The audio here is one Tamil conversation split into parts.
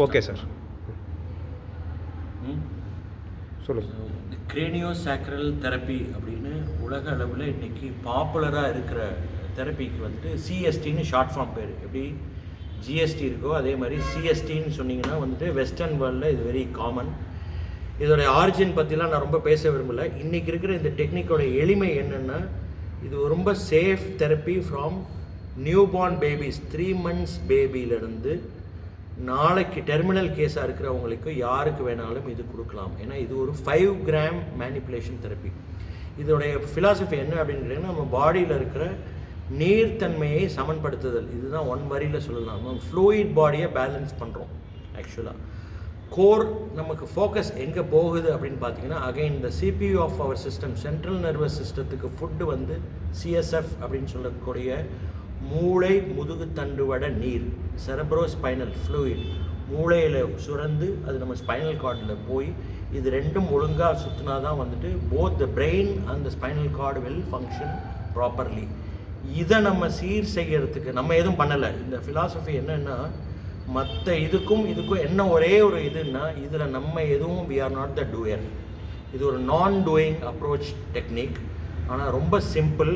Okay sir. சொல்லுங்கள். கிரேனியோசாக்ரல் தெரப்பி அப்படின்னு உலக அளவில் இன்றைக்கி பாப்புலராக இருக்கிற தெரப்பிக்கு வந்துட்டு சிஎஸ்டின்னு ஷார்ட் ஃபார்ம் பேர். எப்படி ஜிஎஸ்டி இருக்கோ அதே மாதிரி சிஎஸ்டின்னு சொன்னிங்கன்னா வந்துட்டு வெஸ்டர்ன் வேர்ல்டில் இது வெரி காமன். இதோடைய ஆரிஜின் பற்றிலாம் நான் ரொம்ப பேச விரும்பலை. இன்றைக்கி இருக்கிற இந்த டெக்னிக்கோட எளிமை என்னென்னா, இது ரொம்ப safe therapy from new born babies, 3 months பேபியிலேருந்து நாளைக்கு டெர்மினல் கேஸாக இருக்கிறவங்களுக்கு யாருக்கு வேணாலும் இது கொடுக்கலாம். ஏன்னா இது ஒரு 5 gram மேனிப்புலேஷன் தெரப்பி. இதோடைய ஃபிலாசபி என்ன அப்படின்னு கேட்டிங்கன்னா, நம்ம பாடியில் இருக்கிற நீர்த்தன்மையை சமன்படுத்துதல். இதுதான் ஒன் வரியில் சொல்லலாம். நம்ம ஃப்ளூயிட் பாடியை பேலன்ஸ் பண்ணுறோம். ஆக்சுவலாக கோர் நமக்கு ஃபோக்கஸ் எங்கே போகுது அப்படின்னு பார்த்தீங்கன்னா, அகைன் இந்த CPU of our system, central nervous சிஸ்டத்துக்கு ஃபுட்டு வந்து சிஎஸ்எஃப் அப்படின்னு சொல்லக்கூடிய மூளை முதுகு தண்டுவட நீர், செரப்ரோ ஸ்பைனல் ஃப்ளூயிட், மூளையில் சுரந்து அது நம்ம ஸ்பைனல் கார்டில் போய் இது ரெண்டும் ஒழுங்காக சுற்றினா தான் வந்துட்டு both the brain and the spinal cord will function properly. இதை நம்ம சீர் செய்கிறதுக்கு நம்ம எதுவும் பண்ணலை. இந்த ஃபிலாசபி என்னென்னா, மற்ற இதுக்கும் என்ன ஒரே ஒரு இதுன்னா, இதில் நம்ம எதுவும் we are not the doer. இது ஒரு நான் டூயிங் அப்ரோச் டெக்னிக். ஆனால் ரொம்ப சிம்பிள்.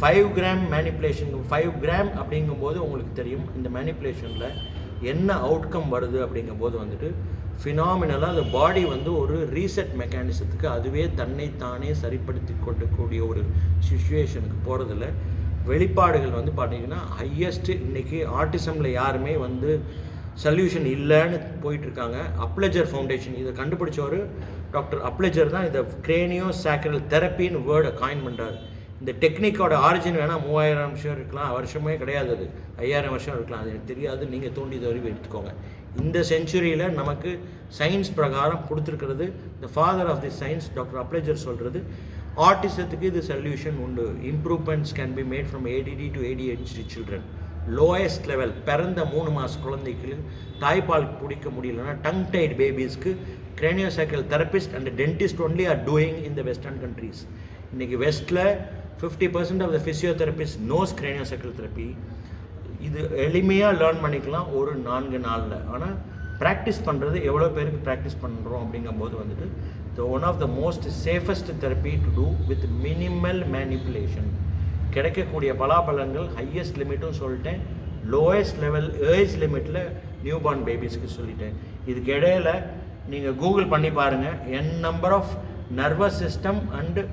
5 gram manipulation. 5 gram அப்படிங்கும்போது உங்களுக்கு தெரியும் இந்த மேனிப்புலேஷனில் என்ன அவுட்கம் வருது அப்படிங்கும்போது வந்துட்டு ஃபினாமினலாக அந்த பாடி வந்து ஒரு ரீசெட் மெக்கானிசத்துக்கு அதுவே தன்னைத்தானே சரிப்படுத்தி கொள்ளக்கூடிய ஒரு சிச்சுவேஷனுக்கு போகிறதில்ல. வெளிப்பாடுகள் வந்து பார்த்தீங்கன்னா ஹையஸ்ட்டு இன்றைக்கி ஆர்டிசமில் யாருமே வந்து சொல்யூஷன் இல்லைன்னு போயிட்டுருக்காங்க. அப்ளெஜர் ஃபவுண்டேஷன் இதை கண்டுபிடிச்சவர் டாக்டர் அப்ளெஜர் தான் இதை கிரேனியோசாக்ரல் தெரப்பின்னு வேர்டை காயின் பண்ணுறாரு. இந்த டெக்னிக்கோட ஆரிஜின் வேணால் 3000 வருஷம் இருக்கலாம், வருஷமே கிடையாது, அது 5000 வருஷம் இருக்கலாம், அது எனக்கு தெரியாது. நீங்கள் தோண்டி தருவி எடுத்துக்கோங்க. இந்த செஞ்சுரியில் நமக்கு சயின்ஸ் பிரகாரம் கொடுத்துருக்கிறது, the father of the science doctor Upledger சொல்கிறது, ஆர்டிசத்துக்கு இது சொல்யூஷன் உண்டு. Improvements can be made from ADD to ADHD children. Lowest level பிறந்த 3 மாத குழந்தைக்கு தாய்ப்பால் பிடிக்க முடியலன்னா டங் டைட் பேபிஸ்க்கு craniosacral therapist and dentist only are doing in the western countries. இன்றைக்கி வெஸ்ட்டில் 50% of the physiotherapist knows craniosacral therapy. இது எளிமையாக லேர்ன் பண்ணிக்கலாம் ஒரு 4 நாளில். ஆனால் ப்ராக்டிஸ் பண்ணுறது எவ்வளோ பேருக்கு ப்ராக்டிஸ் பண்ணுறோம் அப்படிங்கும்போது வந்துட்டு one of the most safest therapy to do with minimal manipulation. கிடைக்கக்கூடிய பலாபலங்கள் ஹையஸ்ட் லிமிட்டும் சொல்லிட்டேன், லோயஸ்ட் லெவல் ஏஜ் லிமிட்டில் நியூ பார்ன் பேபிஸ்க்கு சொல்லிட்டேன். இதுக்கு இடையில் நீங்கள் கூகுள் பண்ணி பாருங்கள், number of nervous system and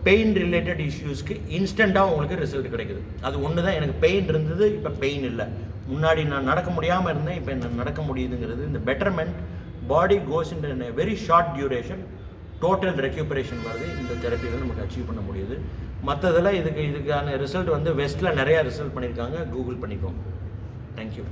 pain related இஷ்யூஸ்க்கு இன்ஸ்டண்ட்டாக உங்களுக்கு ரிசல்ட் கிடைக்குது. அது ஒன்று தான். எனக்கு பெயின் இருந்தது, இப்போ பெயின் இல்லை. முன்னாடி நான் நடக்க முடியாமல் இருந்தேன், இப்போ என்ன நடக்க முடியுதுங்கிறது. இந்த betterment body goes in a very short duration, total recuperation வருது. இந்த தெரப்பியில் நமக்கு அச்சீவ் பண்ண முடியுது. மற்றதெல்லாம் இதுக்கான ரிசல்ட் வந்து வெஸ்ட்டில் நிறையா ரிசல்ட் பண்ணியிருக்காங்க. கூகுள் பண்ணிக்கோங்க. தேங்க்யூ.